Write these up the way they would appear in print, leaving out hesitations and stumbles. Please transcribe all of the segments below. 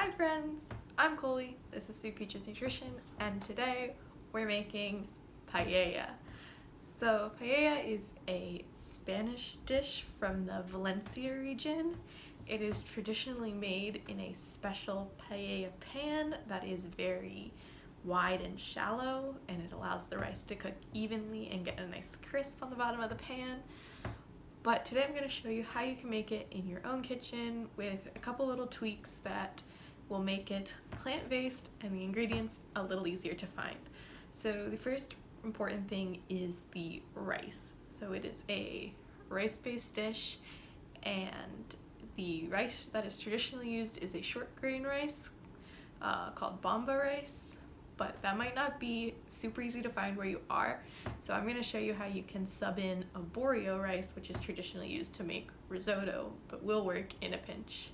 Hi friends, I'm Coley, this is Sweet Peaches Nutrition, and today we're making paella. So paella is a Spanish dish from the Valencia region. It is traditionally made in a special paella pan that is very wide and shallow, and it allows the rice to cook evenly and get a nice crisp on the bottom of the pan. But today I'm going to show you how you can make it in your own kitchen with a couple little tweaks that will make it plant-based and the ingredients a little easier to find. So the first important thing is the rice. So it is a rice-based dish, and the rice that is traditionally used is a short grain rice called bomba rice, but that might not be super easy to find where you are. So I'm going to show you how you can sub in a arborio rice, which is traditionally used to make risotto, but will work in a pinch.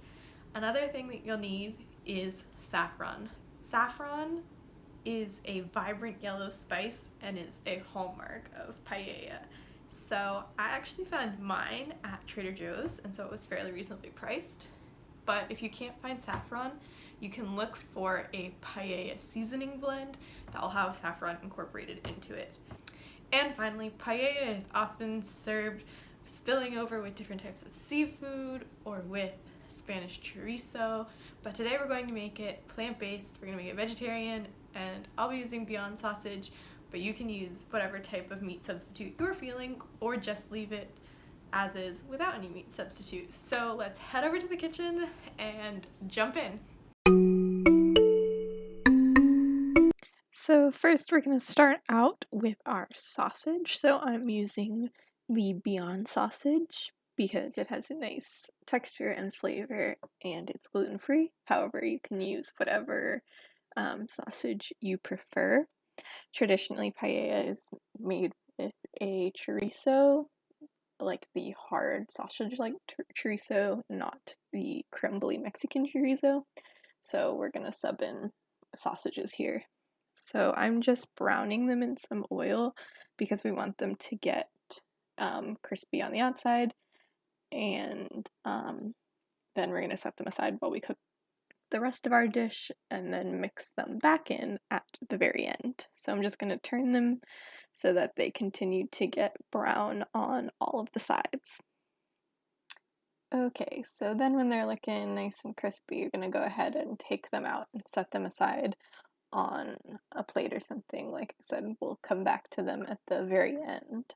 Another thing that you'll need is saffron. Saffron is a vibrant yellow spice and is a hallmark of paella. So I actually found mine at Trader Joe's, and so it was fairly reasonably priced. But if you can't find saffron, you can look for a paella seasoning blend that will have saffron incorporated into it. And finally, paella is often served spilling over with different types of seafood or with Spanish chorizo, but today we're going to make it plant-based. We're going to make it vegetarian, and I'll be using Beyond sausage, but you can use whatever type of meat substitute you're feeling, or just leave it as is without any meat substitute. So let's head over to the kitchen and jump in. So first we're going to start out with our sausage. So I'm using the Beyond sausage because it has a nice texture and flavor and it's gluten-free. However, you can use whatever sausage you prefer. Traditionally, paella is made with a chorizo, like the hard sausage like chorizo, not the crumbly Mexican chorizo. So we're going to sub in sausages here. So I'm just browning them in some oil because we want them to get crispy on the outside, and then we're going to set them aside while we cook the rest of our dish and then mix them back in at the very end. So I'm just going to turn them so that they continue to get brown on all of the sides. Okay, so then when they're looking nice and crispy, you're going to go ahead and take them out and set them aside on a plate or something. Like I said, we'll come back to them at the very end.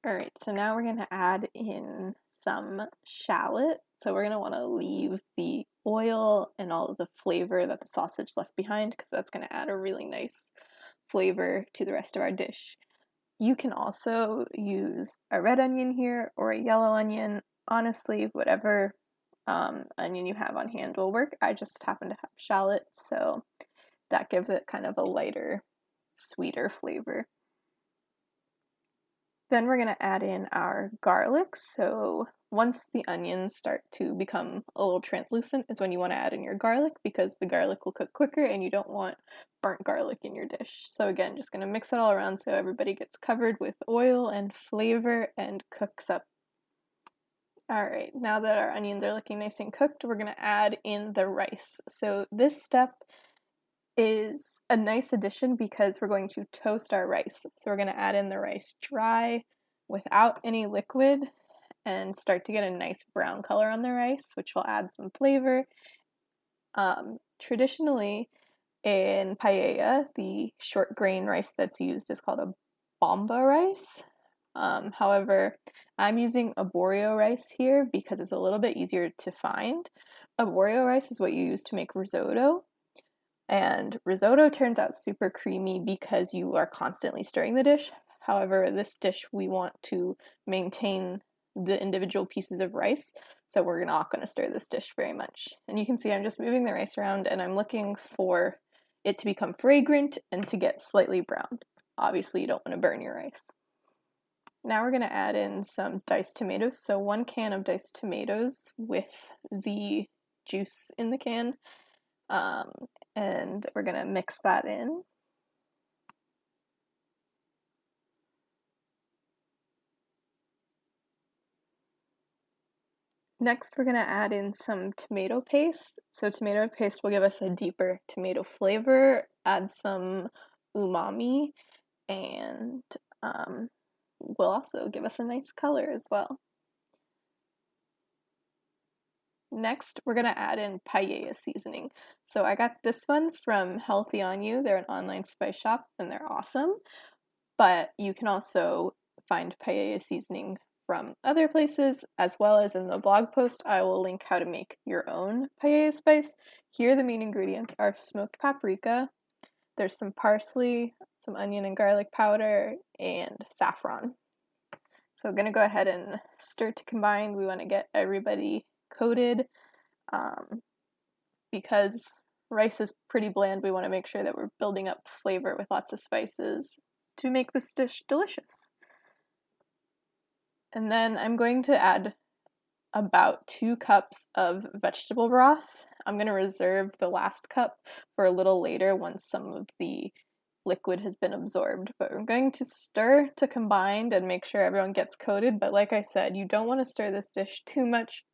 Alright, so now we're going to add in some shallot. So we're going to want to leave the oil and all of the flavor that the sausage left behind, because that's going to add a really nice flavor to the rest of our dish. You can also use a red onion here or a yellow onion. Honestly, whatever onion you have on hand will work. I just happen to have shallot, so that gives it kind of a lighter, sweeter flavor. Then we're going to add in our garlic. So once the onions start to become a little translucent is when you want to add in your garlic, because the garlic will cook quicker and you don't want burnt garlic in your dish. So again, just going to mix it all around so everybody gets covered with oil and flavor and cooks up. Alright, now that our onions are looking nice and cooked, we're going to add in the rice. So this step is a nice addition because we're going to toast our rice. So we're going to add in the rice dry without any liquid and start to get a nice brown color on the rice, which will add some flavor. Traditionally in paella, the short grain rice that's used is called a bomba rice. However, I'm using arborio rice here because it's a little bit easier to find. Arborio rice is what you use to make risotto. And risotto turns out super creamy because you are constantly stirring the dish. However, this dish we want to maintain the individual pieces of rice, so we're not going to stir this dish very much. And you can see I'm just moving the rice around and I'm looking for it to become fragrant and to get slightly browned. Obviously, you don't want to burn your rice. Now we're going to add in some diced tomatoes. So 1 can of diced tomatoes with the juice in the can. And we're going to mix that in. Next, we're going to add in some tomato paste. So tomato paste will give us a deeper tomato flavor, add some umami, and will also give us a nice color as well. Next, we're going to add in paella seasoning. So I got this one from Healthy On You. They're an online spice shop and they're awesome. But you can also find paella seasoning from other places, as well as in the blog post I will link how to make your own paella spice. Here the main ingredients are smoked paprika, there's some parsley, some onion and garlic powder, and saffron. So I'm going to go ahead and stir to combine. We want to get everybody coated because rice is pretty bland. We want to make sure that we're building up flavor with lots of spices to make this dish delicious. And then I'm going to add about 2 cups of vegetable broth. I'm going to reserve the last cup for a little later once some of the liquid has been absorbed. But we're going to stir to combine and make sure everyone gets coated. But like I said, you don't want to stir this dish too much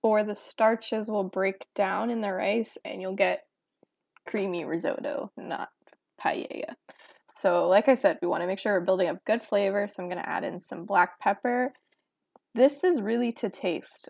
or the starches will break down in the rice and you'll get creamy risotto, not paella. So like I said, we want to make sure we're building up good flavor, so I'm going to add in some black pepper. This is really to taste.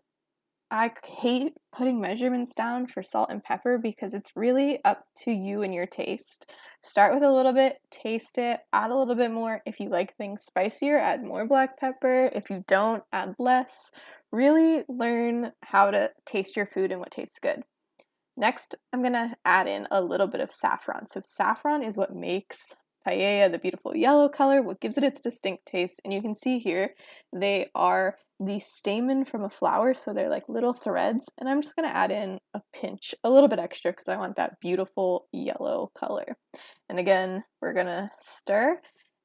I hate putting measurements down for salt and pepper because it's really up to you and your taste. Start with a little bit, taste it, add a little bit more. If you like things spicier, add more black pepper. If you don't, add less. Really learn how to taste your food and what tastes good. Next, I'm going to add in a little bit of saffron. So saffron is what makes paella the beautiful yellow color, what gives it its distinct taste. And you can see here, they are the stamen from a flower, so they're like little threads. And I'm just going to add in a pinch, a little bit extra, because I want that beautiful yellow color. And again, we're going to stir,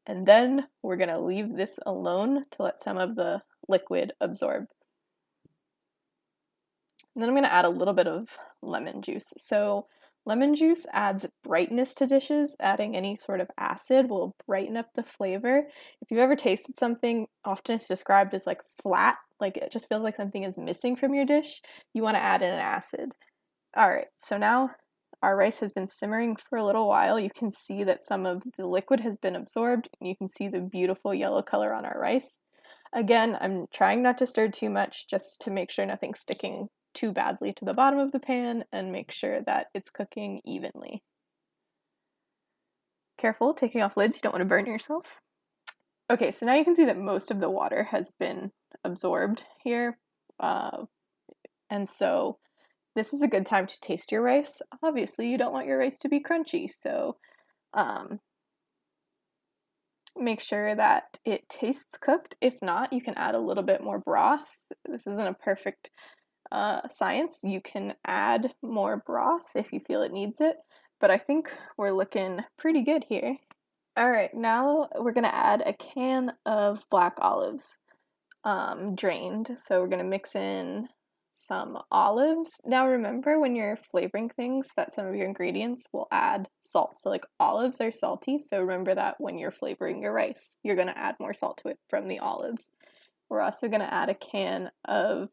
and then we're going to leave this alone to let some of the liquid absorb. And then I'm going to add a little bit of lemon juice. So lemon juice adds brightness to dishes. Adding any sort of acid will brighten up the flavor. If you've ever tasted something, often it's described as like flat, like it just feels like something is missing from your dish, you want to add in an acid. Alright, so now our rice has been simmering for a little while. You can see that some of the liquid has been absorbed, and you can see the beautiful yellow color on our rice. Again, I'm trying not to stir too much just to make sure nothing's sticking too badly to the bottom of the pan and make sure that it's cooking evenly. Careful taking off lids, you don't want to burn yourself. Okay, so now you can see that most of the water has been absorbed here, and so this is a good time to taste your rice. Obviously, you don't want your rice to be crunchy, so make sure that it tastes cooked. If not, you can add a little bit more broth. This isn't a perfect science. You can add more broth if you feel it needs it, but I think we're looking pretty good here. Alright, now we're going to add a can of black olives, drained. So we're going to mix in some olives. Now remember when you're flavoring things that some of your ingredients will add salt. So like olives are salty, so remember that when you're flavoring your rice, you're going to add more salt to it from the olives. We're also going to add a can of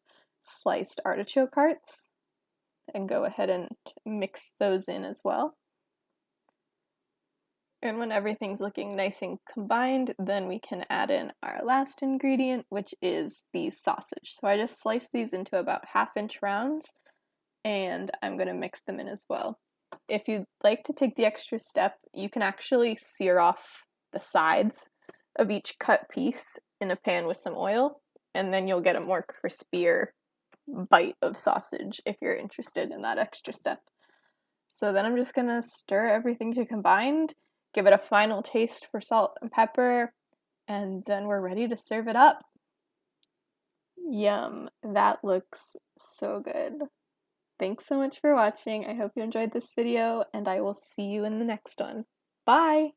sliced artichoke hearts and go ahead and mix those in as well. And when everything's looking nice and combined, then we can add in our last ingredient, which is the sausage. So I just sliced these into about 1/2-inch rounds, and I'm going to mix them in as well. If you'd like to take the extra step, you can actually sear off the sides of each cut piece in a pan with some oil, and then you'll get a more crispier bite of sausage if you're interested in that extra step. So then I'm just going to stir everything to combine, give it a final taste for salt and pepper, and then we're ready to serve it up. Yum, that looks so good. Thanks so much for watching. I hope you enjoyed this video, and I will see you in the next one. Bye!